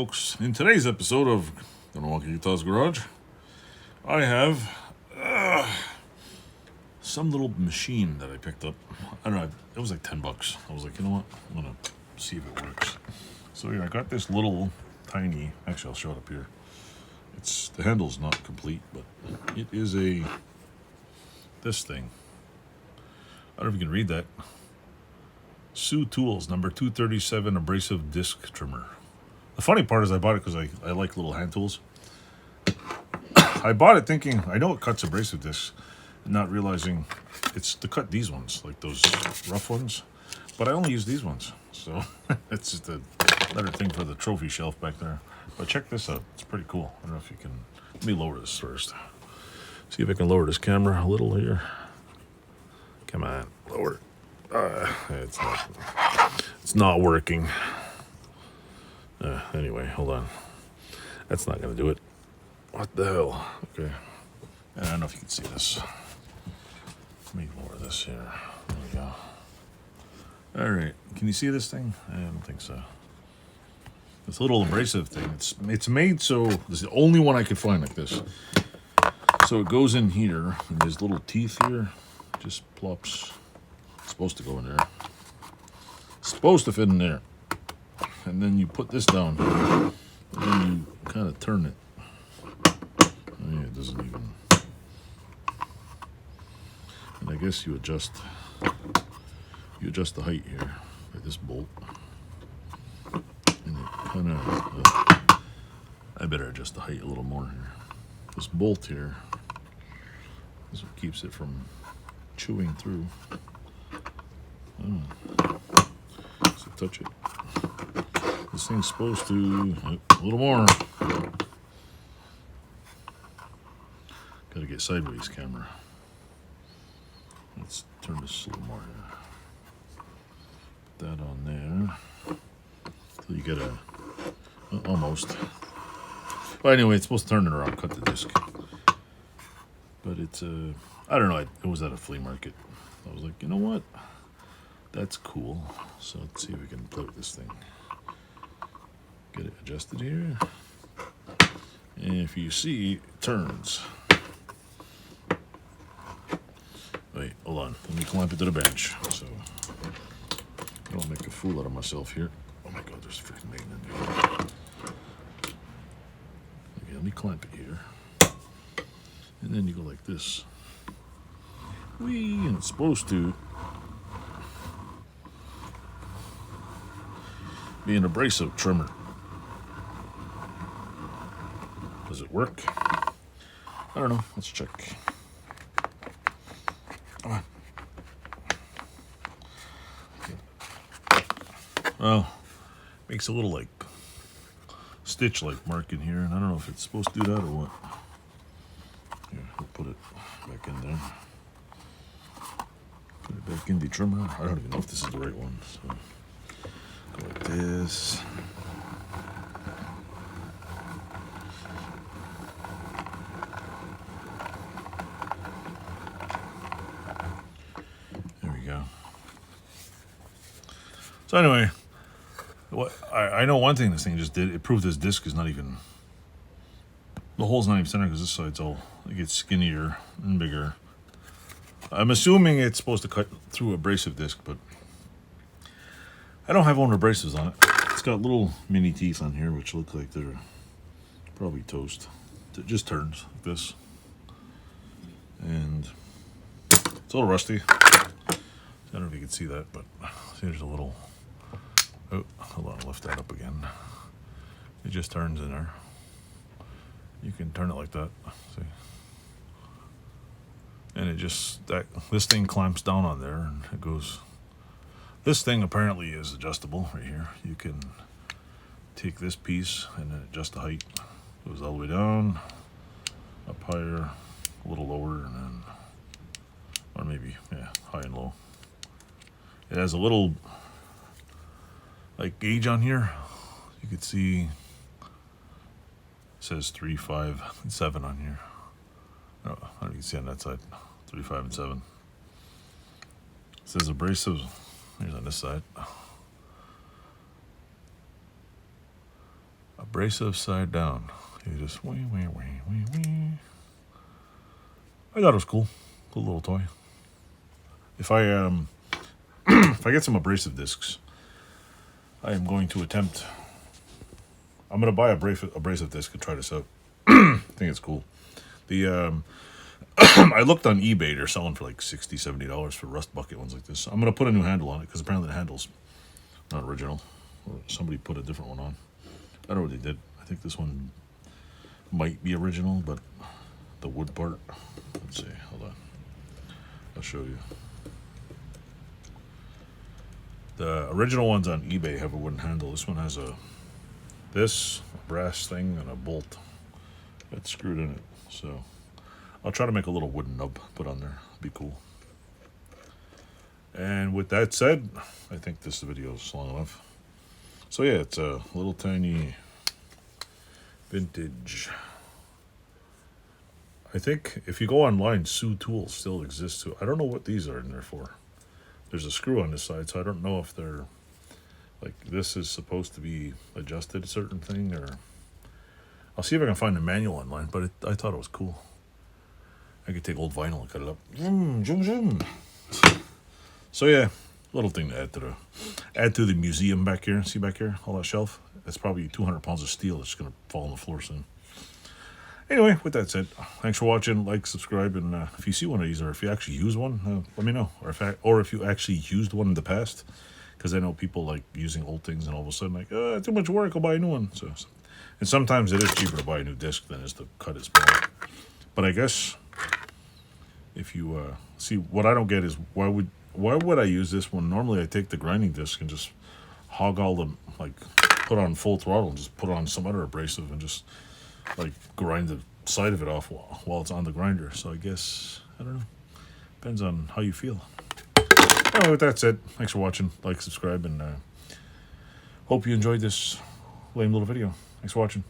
folks. In today's episode of Gonna Walk in Utah's Garage, I have some little machine that I picked up. I don't know, it was like $10. I was like, you know what, I'm gonna see if it works. So here, I got this little tiny, actually I'll show it up here. The handle's not complete, but it is this thing. I don't know if you can read that. Sioux Tools, number 237 abrasive disc trimmer. The funny part is I bought it because I like little hand tools. I bought it thinking, I know it cuts abrasive discs, not realizing it's to cut these ones, like those rough ones. But I only use these ones, so it's just another thing for the trophy shelf back there. But check this out, it's pretty cool. I don't know if you can, let me lower this first. See if I can lower this camera a little here. Come on, lower it. It's not working. Anyway, hold on. That's not gonna do it. What the hell? Okay. I don't know if you can see this. Let me lower this here. There we go. All right. Can you see this thing? I don't think so. This little abrasive thing. It's made so. This is the only one I could find like this. So it goes in here, and there's little teeth here. Just plops. It's supposed to go in there. It's supposed to fit in there. And then you put this down. And then you kind of turn it. Oh, yeah, it doesn't even. And I guess you adjust the height here by this bolt. And it kind of. I better adjust the height a little more here. This bolt here is what keeps it from chewing through. So touch it. This thing's supposed to a little more. Gotta get sideways camera. Let's turn this a little more here. Put that on there. So you get almost. Well, anyway, it's supposed to turn it around, cut the disc. But it's I don't know. It was at a flea market. I was like, you know what? That's cool. So let's see if we can play with this thing. Get it adjusted here. And if you see, it turns. Wait, hold on. Let me clamp it to the bench. So I don't make a fool out of myself here. Oh my God, there's freaking maiden in there. Okay, let me clamp it here. And then you go like this. Whee, and it's supposed to be an abrasive trimmer. Does it work? I don't know. Let's check. Come on. Well, makes a little like stitch like mark in here, and I don't know if it's supposed to do that or what. Here, we'll put it back in there. Put it back in the trimmer. I don't even know if this is the right one. So go like this. There we go. So anyway, what I know one thing this thing just did. It proved this disc is not even. The hole's not even centered because this side's all, it gets skinnier and bigger. I'm assuming it's supposed to cut through abrasive disc, but I don't have one abrasives on it. It's got little mini teeth on here, which look like they're probably toast. It just turns like this. And it's a little rusty. I don't know if you can see that, but see there's a little, oh, hold on, I'll lift that up again. It just turns in there. You can turn it like that, see? And it just, this thing clamps down on there and it goes. This thing apparently is adjustable right here. You can take this piece and then adjust the height. It goes all the way down, up higher, a little lower, and then, or maybe, yeah, high and low. It has a little, like, gauge on here. You can see it says 3, 5, and 7 on here. Oh, I don't know if you can see on that side. 3, 5, and 7. It says abrasive. Here's on this side. abrasive side down. You just wee. I thought it was cool. Cool little toy. If I if I get some abrasive discs, I am going to attempt. I'm gonna buy a abrasive disc and try this out. I think it's cool. The I looked on eBay. They're selling for like $60, $70 for rust bucket ones like this. I'm gonna put a new handle on it because apparently the handle's not original, or somebody put a different one on. I don't know what they did. I think this one might be original, but the wood part. Let's see. Hold on. I'll show you. The original ones on eBay have a wooden handle. This one has a brass thing and a bolt that's screwed in it. So I'll try to make a little wooden nub put on there. It'd be cool. And with that said, I think this video is long enough. So yeah, it's a little tiny vintage. I think if you go online, Sioux tools still exist too. I don't know what these are in there for. There's a screw on this side, so I don't know if they're like this is supposed to be adjusted a certain thing, or I'll see if I can find a manual online. But I thought it was cool. I could take old vinyl and cut it up. Zoom, zoom, zoom. So yeah, little thing to add to the museum back here. See back here, all that shelf. That's probably 200 pounds of steel that's gonna fall on the floor soon. Anyway, with that said, thanks for watching. Like, subscribe, and if you see one of these, or if you actually use one, let me know. Or if you actually used one in the past, because I know people like using old things, and all of a sudden like, too much work, I'll buy a new one. So, and sometimes it is cheaper to buy a new disc than it is to cut it small. But I guess if you see, what I don't get is why would I use this one? Normally I take the grinding disc and just hog all the, like, put on full throttle and just put on some other abrasive and just like grind the side of it off while it's on the grinder. So I guess, I don't know, depends on how you feel. Anyway, with that said, thanks for watching. Like, subscribe, and hope you enjoyed this lame little video. Thanks for watching.